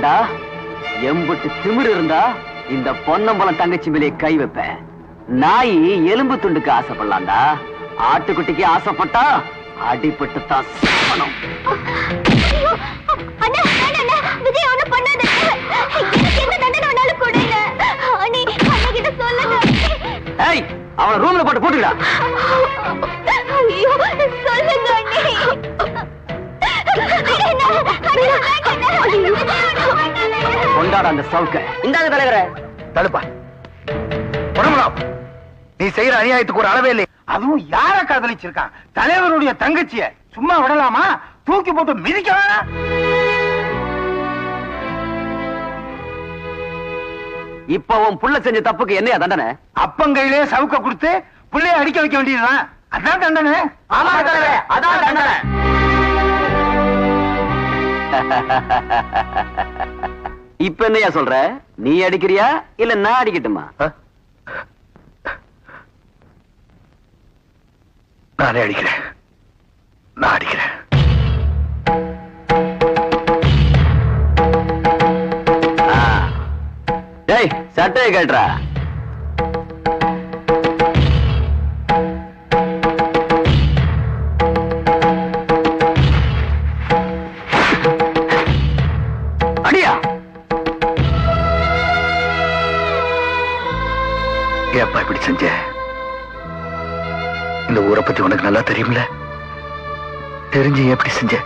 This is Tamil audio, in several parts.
ஏண்டா எம்புட்டு திமிரு இருந்தா இந்த பொன்னம்பலம் தங்கச்சி மேலே கை வைப்பேன். நாய் எலும்பு துண்டுக்கு ஆசைப்படலாம்டா, ஆட்டுக்குட்டிக்கு ஆசைப்பட்டா அடிபட்டு தான் சாகணும். அவன் ரூம்ல போட்டு போட்டுடா. கொண்டாட அந்த சவுக்க. இந்தாங்க தலைவரே. தடுப்பா. நீ செய்யற அநியாயத்துக்கு ஒரு அளவே இல்லை. அதுவும் யார காதலிச்சிருக்கான்? தலைவருடைய தங்கச்சிய சும்மா விடலாமா? தூக்கி போட்டு மிதிக்க வேணாம். இப்ப உன் புள்ள செஞ்ச தப்புக்கு என்னையா தண்டனை? அப்பங்கையிலே சவுக்க கொடுத்து புள்ளைய அடிக்க வைக்க வேண்டியதுதான். அதான் தண்டனை. ஆமா தலைவரே, அதான் தண்டனை. இப்ப என்னையா சொல்ற? நீ அடிக்கிறியா இல்ல நான் அடிக்கட்டுமா? நானே அடிக்கிறேன். நான் அடிக்கிறேன். டேய் சட்டையை கேட்டுறா. அடியா. ஏப்பா இப்படி செஞ்ச? இந்த ஊரை பத்தி உனக்கு நல்லா தெரியும்ல, தெரிஞ்சு எப்படி செஞ்ச?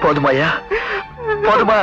போதுமாயா? போதுமா?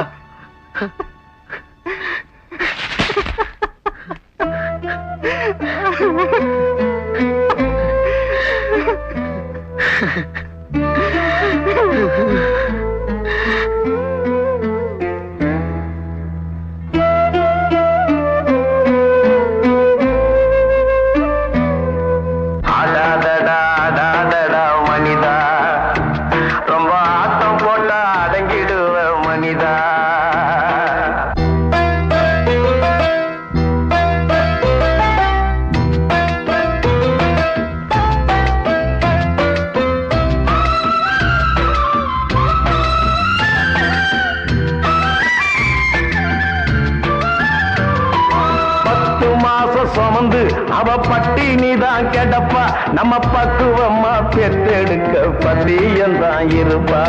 சுமந்து அவ பட்டினிதான் கேட்டப்பா. நம்ம பக்குவம்மா பெற்றெடுக்க பத்தியந்தான் இருப்பா.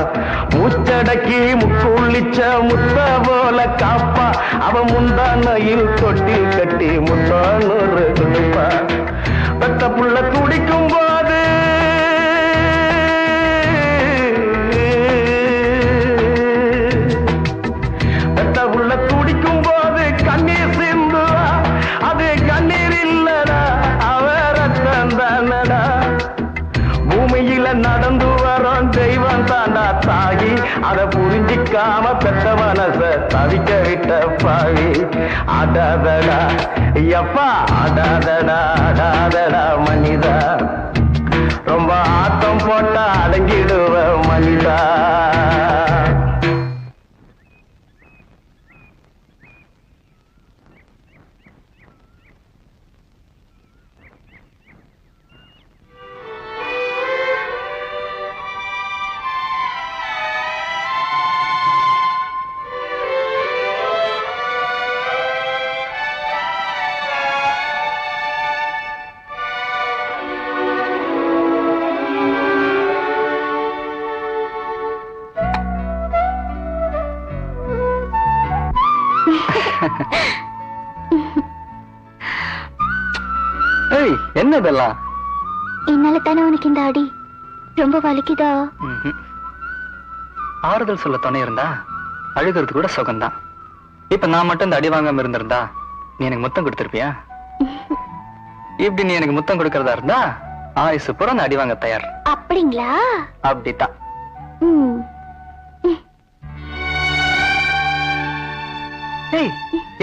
மூச்சடக்கி முக்குள்ளிச்ச முத்த போல காப்பா. அவ முந்தானையில் தொட்டி கட்டி முத்தானூறு கொடுப்பா. பெத்த புள்ள துடிக்கும் போது பெத்த புள்ள துடிக்கும் போது கண்ணீர் சிந்துவா. அது கண்ணீர் இல்லடா, அவரத்தந்தானடா. பூமியில நடந்து வரோம் தெய்வம் தாண்டா தாகி. அத புரிஞ்சிக்காம பெத்த மனச தவிக்க விட்ட பாவி. அடாதடா எப்பா, அடாதடா அடாதடா மனிதா. ரொம்ப ஆட்டம் போட்டா அடங்கிடுவ மனிதா. என்னதெல்லாம்? என்னால தானே உனக்கு இந்த அடி ரொம்ப வலிக்குதா? ஆறுதல் சொல்ல துணை இருந்தா அழுகிறது கூட சுகம்தான். இப்ப நான் மட்டும் இந்த அடி வாங்காம இருந்திருந்தா நீ எனக்கு முத்தம் கொடுத்திருப்பியா? இப்படி நீ எனக்கு முத்தம் கொடுக்கறதா இருந்தா ஆயுசு பூரா நான் அடி வாங்க தயார். அப்படிங்களா? அப்படித்தான்.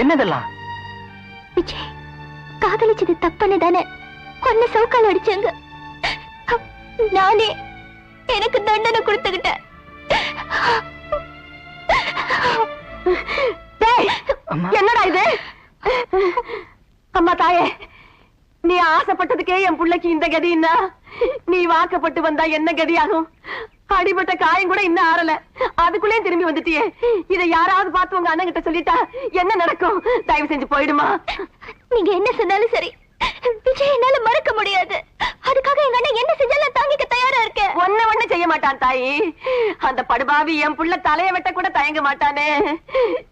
என்னதெல்லாம்? விஜய், காதலிச்சது தப்புன்னு தானே கொன்ன சவுக்கால் அடிச்சாங்க. நானே எனக்கு தண்டனை கொடுத்துக்கிட்டேன். என்னடா இது? அம்மா தாயே, நீ ஆசைப்பட்டதுக்கே என் பிள்ளைக்கு இந்த கதின்னா நீ வாக்கப்பட்டு வந்தா என்ன கதியாகும்? அடிபட்ட காயம் கூட இன்னும் ஆறல, அதுக்குள்ளே திரும்பி வந்துட்டியே. இதை யாராவது பார்த்து உங்க அண்ணன் கிட்ட சொல்லிட்டா என்ன நடக்கும்? தயவு செஞ்சு போயிடுமா. நீங்க என்ன சொன்னாலும் சரி, விஜய் என்னால மறக்க முடியாது. அதுக்காக எங்க அண்ணன் என்ன செஞ்சாலும் தாங்கிக்க தயாரா இருக்கேன். ஒண்ணு செய்ய மாட்டான் தாயி. அந்த படுபாவி என் புள்ள தலைய வெட்ட கூட தயங்க மாட்டானே.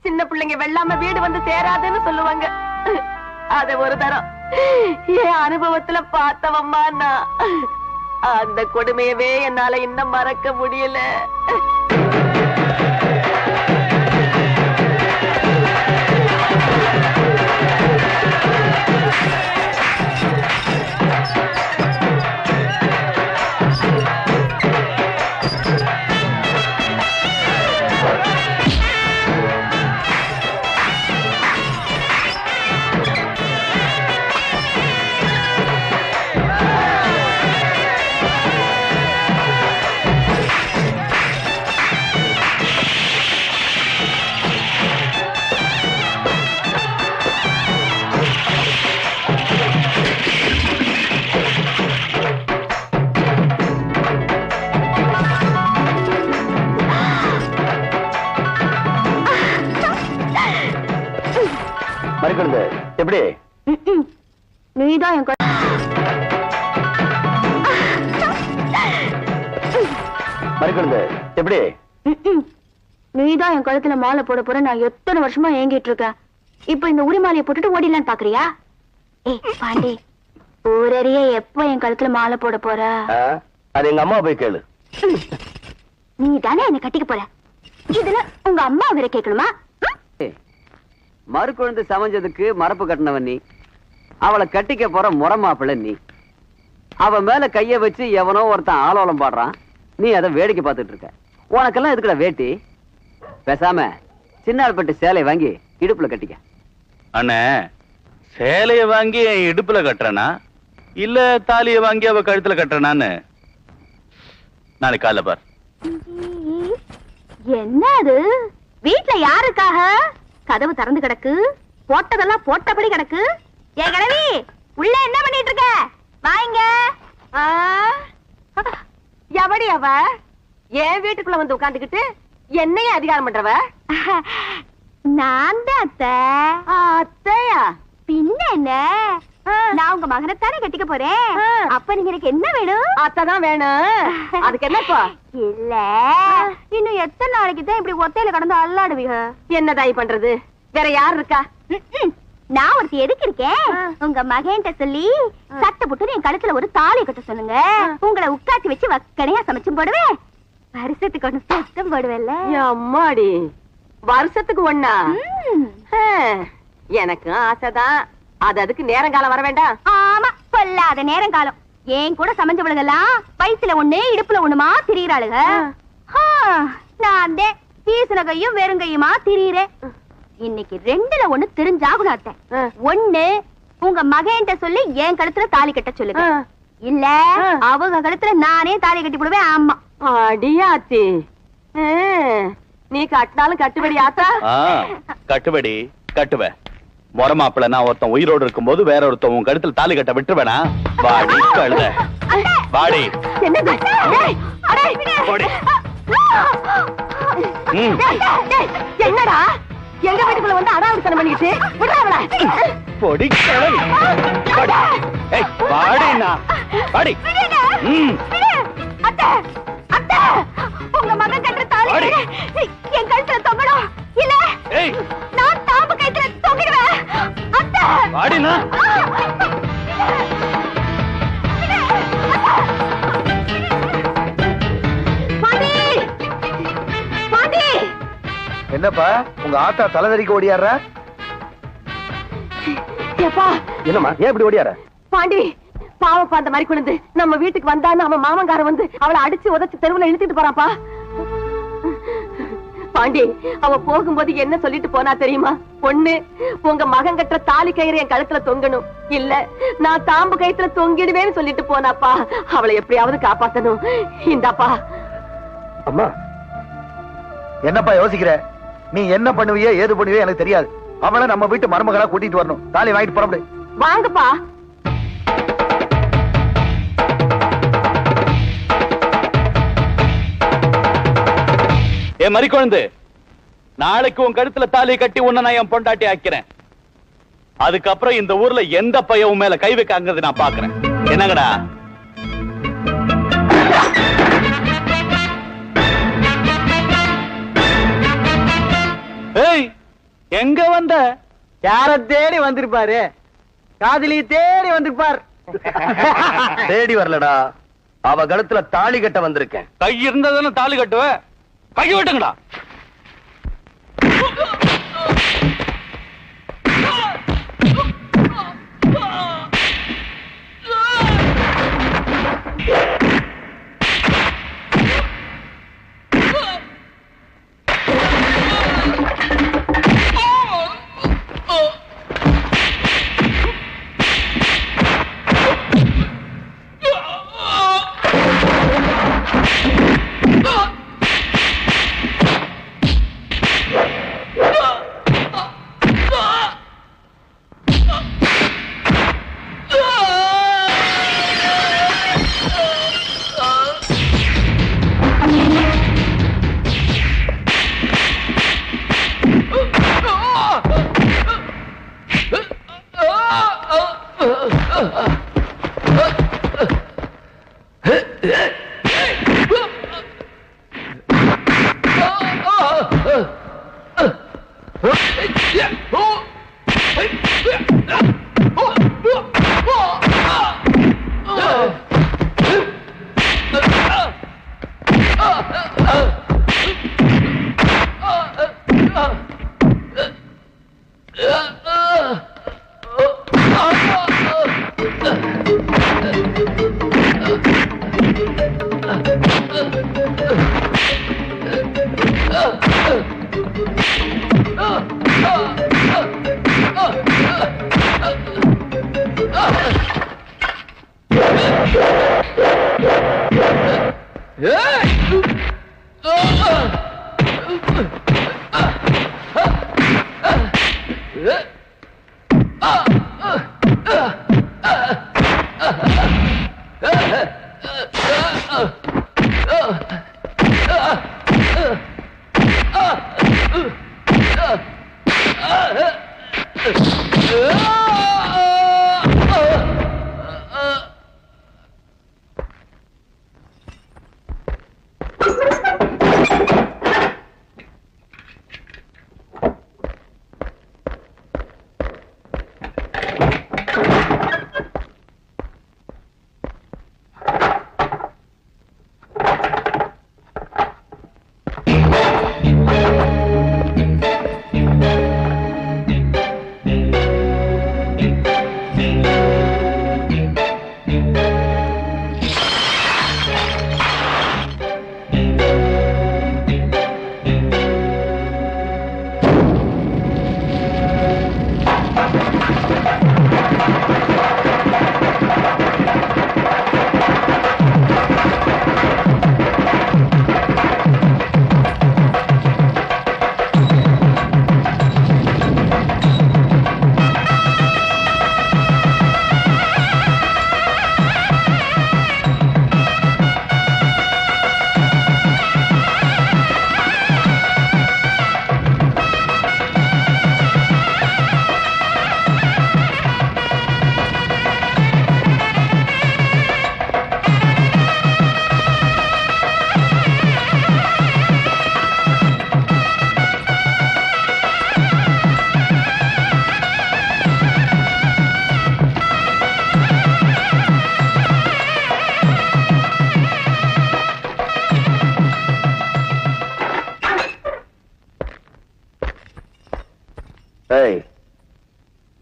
சின்ன பிள்ளைங்க வெள்ளாம வீடு வந்து சேராதுன்னு சொல்லுவாங்க. அத ஒரு தரம் என் அனுபவத்துல பார்த்தவம்மா நான். அந்த கொடுமையவே என்னால இன்னும் மறக்க முடியல. எப்படி? நீதான் என் எப்படி? நீதான் என் கழுத்துல மாலை போட போற. நான் எத்தனை வருஷமா ஏங்கிட்டு இருக்கேன். இப்ப இந்த உரிமாலையை போட்டுட்டு ஓடிலான்னு பாக்குறியா? ஏய் பாண்டி, ஊரறிய எப்ப என் கழுத்துல மாலை போட போற? அது எங்க அம்மா போய் கேளு. நீ தானே என்ன கட்டிக்க போற. இதுல உங்க அம்மா வேற கேட்கணுமா? மறு குழந்தை சமைஞ்சதுக்கு மரப்பு கட்டினவன் நீ. அவளை கட்டிக்க போற முறை மாப்பிள்ள நீ. அவ மேல கைய வச்சு எவனோ ஒருத்தன் ஆலோலம் பாடுறான். நீ அதை வேடிக்கை பார்த்துட்டு இருக்க. உனக்கெல்லாம் எதுக்குடா வேட்டி? பேசாம சின்னாள்பட்டு சேலை வாங்கி இடுப்புல கட்டிக்க. அண்ணே, சேலைய வாங்கி என் இடுப்புல கட்டுறனா இல்ல தாலிய வாங்கி அவ கழுத்துல கட்டுறனான்னு நாளைக்கு காலைல பார். என்ன அது? வீட்டுல யாருக்காக கதவு திறந்து கிடக்கு? போட்டதெல்லாம் போட்டபடி கிடக்கு. ஏ கிழவி, உள்ள என்ன பண்ணிட்டு இருக்க? வாங்க. எவடி அவ என் வீட்டுக்குள்ள வந்து உட்காந்துக்கிட்டு என்னையே அதிகாரம் பண்றவ? நான் தான் அத்தை. அத்தையா? பின்ன என்ன, நான் உங்க மகனைத்தானே கட்டிக்க போறேன். அப்ப நீங்க எனக்கு என்ன வேணும்? அத்தைதான் வேணும். அதுக்கு என்னப்பா? இல்ல, இன்னும் எத்தனை நாளைக்கு தான் இப்படி ஒத்தையில கடந்து அல்லாடுவீங்க? என்ன தாய் பண்றது? வேற யார் இருக்கா? நான் ஒருத்தி எதுக்கு இருக்கேன்? உங்க மகன்கிட்ட சொல்லி சட்டை போட்டு என் கழுத்துல ஒரு தாலி கட்ட சொல்லுங்க. உங்களை உட்காத்தி வச்சு வக்கனையா சமைச்சும் போடுவேன். வருஷத்துக்கு ஒண்ணு சத்தம் போடுவேன்ல. அம்மாடி, வருஷத்துக்கு ஒண்ணா? எனக்கு ஆசைதான். அது அதுக்கு நேரங்காலம் வர வேண்டாம். ஆமா, கொல்லாத நேரங்காலம். ஏன் கூட சமைஞ்சவளுகெல்லாம் வயசுல ஒண்ணு இடுப்புல ஒண்ணுமா திரியிறாளுக. நான் வீசின கையும் வெறுங்கையுமா திரியிறேன். இன்னைக்கு ரெண்டுல ஒண்ணு தெரிஞ்சாகணும் அத்தை. ஒண்ணு, உங்க மகன்கிட்ட சொல்லி என் கழுத்துல தாலி கட்ட சொல்லுங்க. இல்ல அவங்க கழுத்துல நானே தாலி கட்டி போடுவேன். ஆமா. அடியாத்தி, நீ கட்டினாலும் கட்டுபடி ஆத்தா? கட்டுபடி கட்டுவேன். முறை மாப்பிள்ள நான் ஒருத்தன் உயிரோடு இருக்கும் போது வேற ஒருத்தன் உன் கழுத்துல தாலி கட்ட விட்டுருவேனா? வாடி கழுத, வாடி. என்னடா எங்க வீட்டுக்குள்ள வந்து அடாவடித்தனம் பண்ணிட்டு விடுறாவளா? பொடி கழுவி. ஏய் வாடினா, வாடி. அத்தை, அத்தை, உங்க மகன் கட்டுற தாலி என் கழுத்துல தொங்கணும். இல்ல நான் தாம்பு கழுத்துல தொங்கிடுவேன். அத்தை, வாடினா. என்னப்பா உங்க ஆத்தா தலைவரிக்கு ஓடியார? என்னம்மா, ஏன் இப்படி ஓடியார? பாண்டி, பாவப்பா அந்த மாதிரி குழந்தை நம்ம வீட்டுக்கு வந்தான்னு அவன் மாமங்கார வந்து அவளை அடிச்சு உதச்சு தெருவுல இழுத்துட்டு போறாப்பா. பாண்டி, அவ போகும்போது என்ன சொல்லிட்டு போனா தெரியுமா? பொண்ணு, உங்க மகன் கட்டுற தாலி கயிறு என் கழுத்துல தொங்கணும், இல்ல நான் தாம்பு கயித்துல தொங்கிடுவேன்னு சொல்லிட்டு போனாப்பா. அவளை எப்படியாவது காப்பாத்தணும். இந்தாப்பா. அம்மா, என்னப்பா யோசிக்கிற? நீ என்ன பண்ணுவியோ ஏது பண்ணுவியோ எனக்கு தெரியாது. அவளை நம்ம வீட்டு மருமகளா கூட்டிட்டு வரணும். தாலி வாங்கிட்டு போற முடியும். வாங்கப்பா. ஏ மறி குழந்தை, நாளைக்கு உன் கழுத்துல தாலி கட்டி உன்னை நான் என் பொண்டாட்டி ஆக்கிறேன். அதுக்கப்புறம் இந்த ஊர்ல எந்த பையன் மேல கை வைக்காங்கிறது நான் பாக்குறேன். என்னங்கடா? ஏய், எங்க வந்த? யார தேடி வந்திருப்பாரு? காதலி தேடி வந்திருப்பார். தேடி வரலடா, அவ கழுத்துல தாலி கட்ட வந்திருக்கேன். கை இருந்ததானே தாலி கட்டுவ? கை விட்டுங்கடா.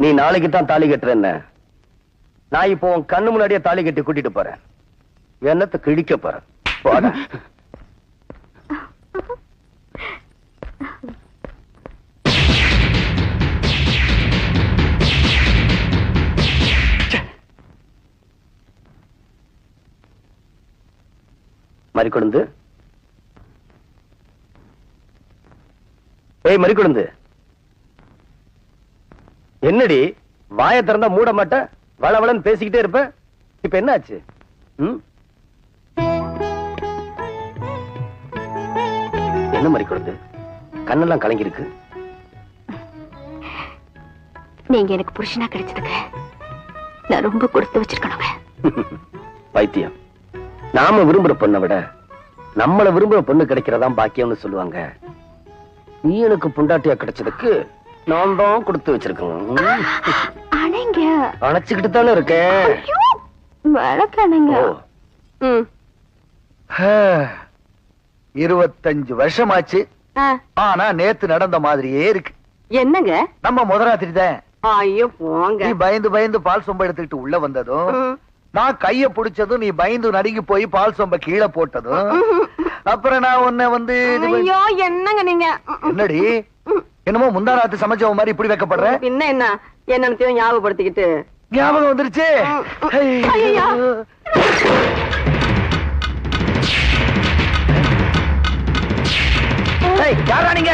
நீ நாளைக்கு தான் தாலி கட்டுறேன்ன, நான் இப்போ உன் கண்ணு முன்னாடியே தாலி கட்டி கூட்டிட்டு போறேன். என்னத்தை கிழிக்க போறேன். மறிக்கொழுந்து, ஏய் மறிக்கொழுந்து, என்னடி வாயை திறந்தா மூட மாட்ட, வளவளன்னு பேசிக்கிட்டே இருப்ப, இப்ப என்ன ஆச்சு? என்ன மறிக்கொழுந்து, கண்ணெல்லாம் கலங்கிருக்கு? நீங்க எனக்கு புருஷனா கிடைச்சதுக்கு நான் ரொம்ப கொடுத்து வச்சிருக்கணுங்க. பைத்தியம், நாம விரும்புற பொண்ணை விட நம்மள விரும்புற பொண்ணு கிடைக்கிறதா பாக்கியம்னு சொல்லுவாங்க. நீ எனக்கு பொண்டாட்டியா கிடைச்சதுக்கு நான் தான் கொடுத்து வச்சிருக்கேன். அணைச்சுக்கிட்டு தானே இருக்கேன். 25 வருஷமாச்சு, ஆனா நேத்து நடந்த மாதிரியே இருக்கு. என்னங்க? நம்ம முதராத்திரி தான். ஐயோ போங்க. நீ பயந்து பயந்து பால் சொம்ப எடுத்துக்கிட்டு உள்ள வந்ததும், நான் கைய புடிச்சதும் நீ பயந்து நடுங்கி போய் பால் சொம்ப கீழே போட்டதும், அப்புறம் நான் உன்னை வந்து ஐயோ என்னங்க நீங்க? என்னடி என்னமோ முந்தா ராத்து சமைச்சவ மாதிரி இப்படி வைக்கப்படுற? என்ன என்ன என்னன்னு ஞாபகப்படுத்திக்கிட்டு ஞாபகம் வந்துருச்சு. யாரா நீங்க?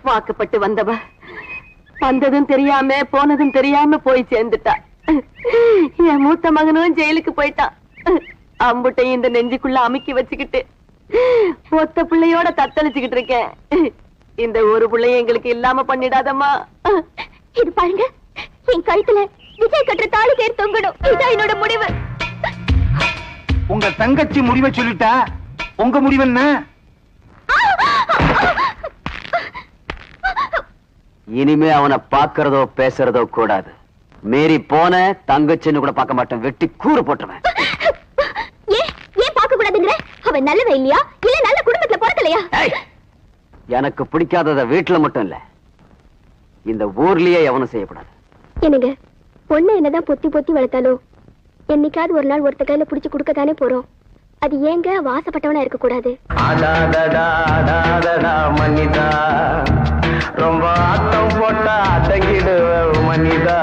வாக்கப்பட்டு வந்தவ வந்ததும் தெரியாம போனதும் தெரியாம போய் சேர்ந்துட்டா. என் மூத்த மகனும் ஜெயிலுக்கு போயிட்டான். அம்புட்டையும் இந்த நெஞ்சுக்குள்ள அமுக்கி வச்சுக்கிட்டு ஒத்த பிள்ளையோட தத்தளிச்சுக்கிட்டு இருக்கேன். இந்த ஒரு பிள்ளைய எங்களுக்கு இல்லாம பண்ணிடாதம்மா. இது பாருங்க, என் கழுத்துல விஜய் கட்டுற தாலி கயிறு தொங்கணும். இதான் என்னோட முடிவு. உங்க தங்கச்சி முடிவை சொல்லிட்டா, உங்க முடிவு என்ன? இனிமே அவனை பாக்குறதோ பேசுறதோ கூடாது. மீறி போன தங்கச்சின்னு கூட பார்க்க மாட்டேன், வெட்டி கூறு போட்டுருவேன். ஏன் பார்க்க கூடாதுங்கிற? அவன் நல்லவன் இல்லையா, இல்ல நல்ல குடும்பத்துல பிறக்கலையா? எனக்கு பிடிக்காதத வீட்டுல மட்டும் இல்ல, இந்த ஊர்லயே எவனும் செய்யக்கூடாது. என்னங்க, பொண்ணு என்னதான் பொத்தி பொத்தி வளர்த்தாலும் என்னைக்காவது ஒரு நாள் ஒருத்த கையில புடிச்சு கொடுக்கத்தானே போறோம். அது ஏங்க வாசப்பட்டவனா இருக்க கூடாது? மனிதா ரொம்ப ஆட்டம் போட்டா அடங்கிடுவ மனிதா.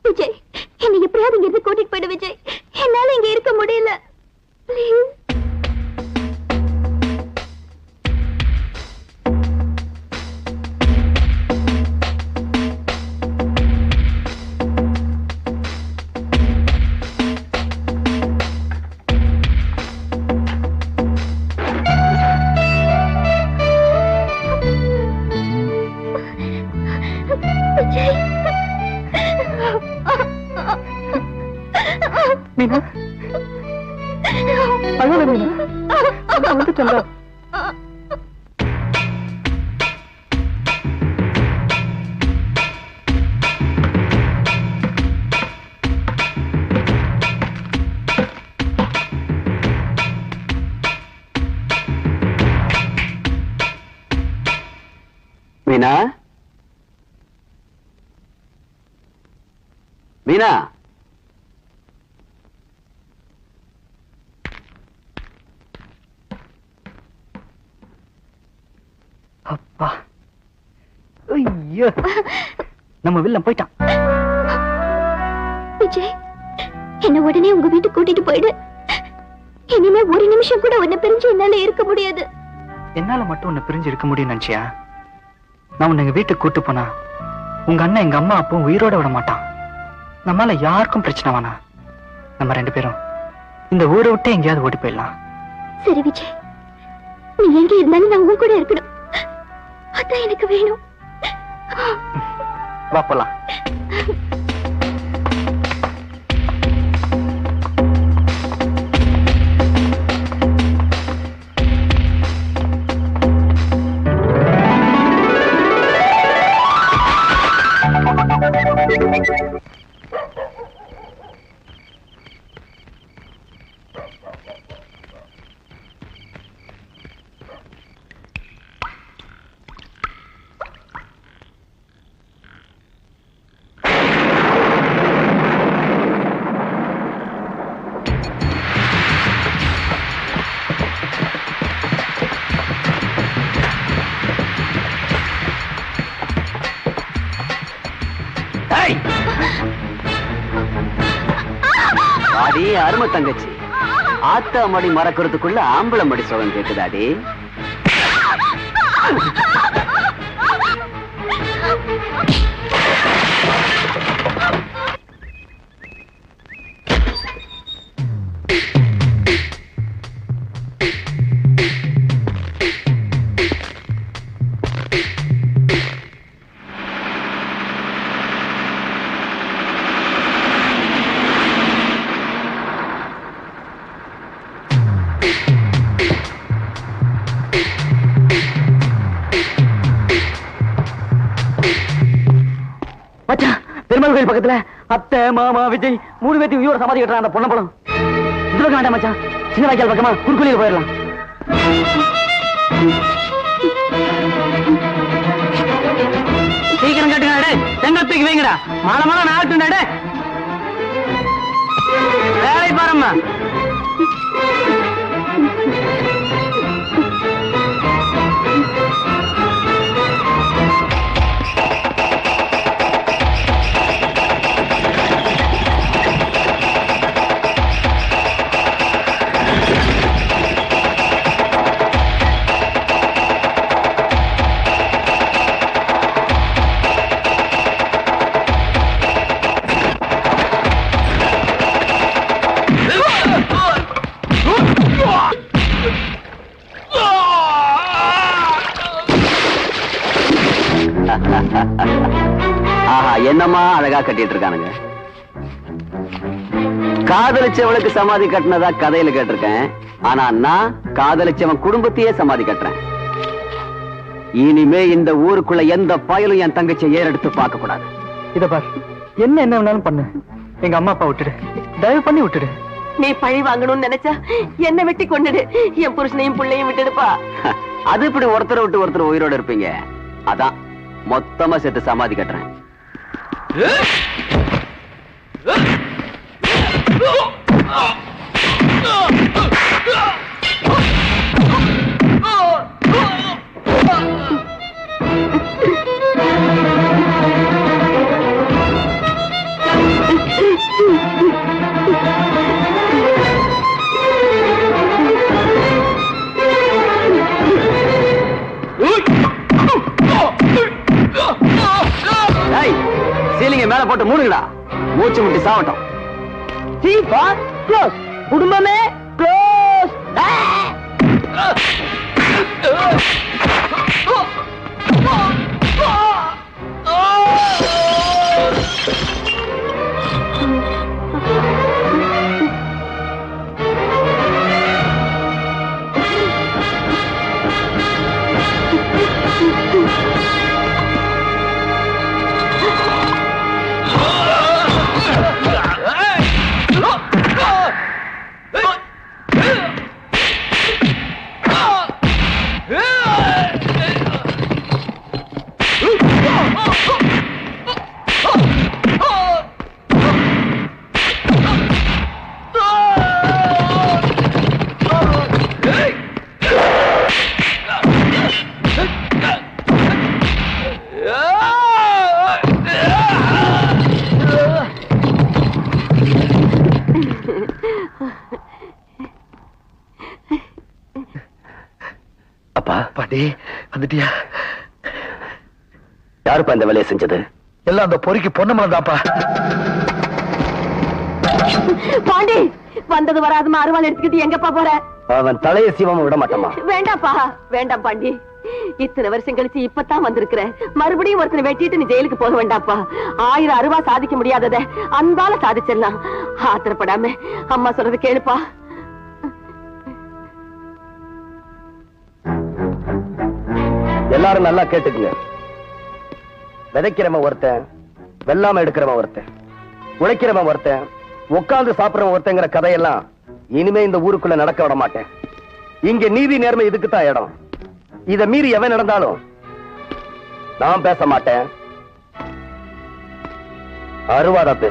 விஜய், என்னை எப்படியாவது இங்க இருந்து கூட்டிட்டு போயிடு விஜய். என்னால இங்க இருக்க முடியல. Please. விஜய் மீனா அழாத மீனா, வந்துட்டல. மீனா, மீனா, அப்பா, ஐயோ, நம்ம வில்லன் போயிட்டான். விஜய், என்ன உடனே உங்க வீட்டுக்கு கூட்டிட்டு போயிடு. இனிமே ஒரு நிமிஷம் கூட உன்னை பிரிஞ்சு என்னால இருக்க முடியாது. என்னால மட்டும் உன்னை பிரிஞ்சு இருக்க முடியும் நினைச்சியா? நான் உன்னை எங்க வீட்டுக்கு கூட்டு போனா உங்க அண்ணன் எங்க அம்மா அப்பவும் உயிரோட விட மாட்டான். நம்மளால யாருக்கும் பிரச்சனை வேணாம். நம்ம 2 பேரும் இந்த ஊரை விட்டு எங்கேயாவது ஓடி போயிடலாம். சரி விஜய், நீ எங்க இருந்தாலும் நான் உன் கூட இருக்கணும். அதான் எனக்கு வேணும். வா போலாம். அடி அருமை தங்கச்சி, ஆத்தா மடி மறக்கிறதுக்குள்ள ஆம்பளை மடி சுகம் கேக்குதாடி? பெருமாள் கோயில் பக்கத்துல அத்தை மாமா விஜய் 3 பேர்த்தையும் உயிரோட சமாதி கட்டுறான் அந்த பொண்ணப்படம். இது பக்கம் வேண்டாம் மச்சான், சின்ன வாய்க்கால் பக்கமா குறுக்குழியில் போயிடலாம். சீக்கிரம் கட்டுங்க, செங்கத்துக்கு வைங்கடா. மாலை மாலை நாட்டுண்டா, வேலை பாரும்மா. ஆஹா, என்னமா அழகா கட்டிட்டு இருக்கானுங்க. காதலிச்சவளுக்கு சமாதி கட்டினதா கதையில கேட்டிருக்கேன். ஆனா நான் காதலிச்சவன் குடும்பத்தையே சமாதி கட்டுறேன். இனிமே இந்த ஊருக்குள்ள எந்த பயலும் என் தங்கச்சியை ஏறெடுத்து பார்க்க கூடாது. இத பார், என்ன வேணாலும் பண்ணு, எங்க அம்மா அப்பா விட்டுடு, தயவு பண்ணி விட்டுடு. நீ பழி வாங்கணும்னு நினைச்சா என்ன வெட்டி கொண்டுடு, என் புருஷனையும் பிள்ளையும் விட்டுடுப்பா. அது இப்படி ஒருத்தரை விட்டு ஒருத்தர் உயிரோட இருப்பீங்க. அதான் மொத்தமா சேர்த்து சமாதி கட்டுறேன். சீலிங்க மேல போட்டு மூடுங்களா, மூச்சு முட்டி சாவட்டும். குடும்பமே க்ளோஸ். வந்துட்டியா? யாருப்பா இந்த வேலையை செஞ்சது? எல்லாம் அந்த பொறிக்கு பொன்னம்பலம் தாப்பா. பாண்டி, வந்தது வராதுமா அருவாள் எடுத்துக்கிட்டு எங்கப்பா போற? அவன் தலையை சீவமா விட மாட்டாமா? வேண்டாப்பா, வேண்டாம் பாண்டி. இத்தனை வருஷம் கழிச்சு இப்பதான் வந்திருக்கிற. மறுபடியும் ஒருத்தனை வெட்டிட்டு நீ ஜெயிலுக்கு போக வேண்டாப்பா. 1000 அருவா சாதிக்க முடியாதத அன்பால சாதிச்சிடலாம். ஆத்திரப்படாம அம்மா சொல்றது கேளுப்பா. எல்லாரும் நல்லா கேட்டுக்குங்க. விதைக்கிறவன் ஒருத்தன், வெள்ளாம எடுக்கிறவன் ஒருத்தன், உழைக்கிறவன் ஒருத்தன், உட்கார்ந்து சாப்பிடுறவன் ஒருத்தங்கிற கதையெல்லாம் இனிமே இந்த ஊருக்குள்ள நடக்க விட மாட்டேன். இங்க நீதி நேர்மை இதுக்குத்தான் இடம். இத மீறி எவன் நடந்தாலும் நான் பேச மாட்டேன். அருவாதா பேச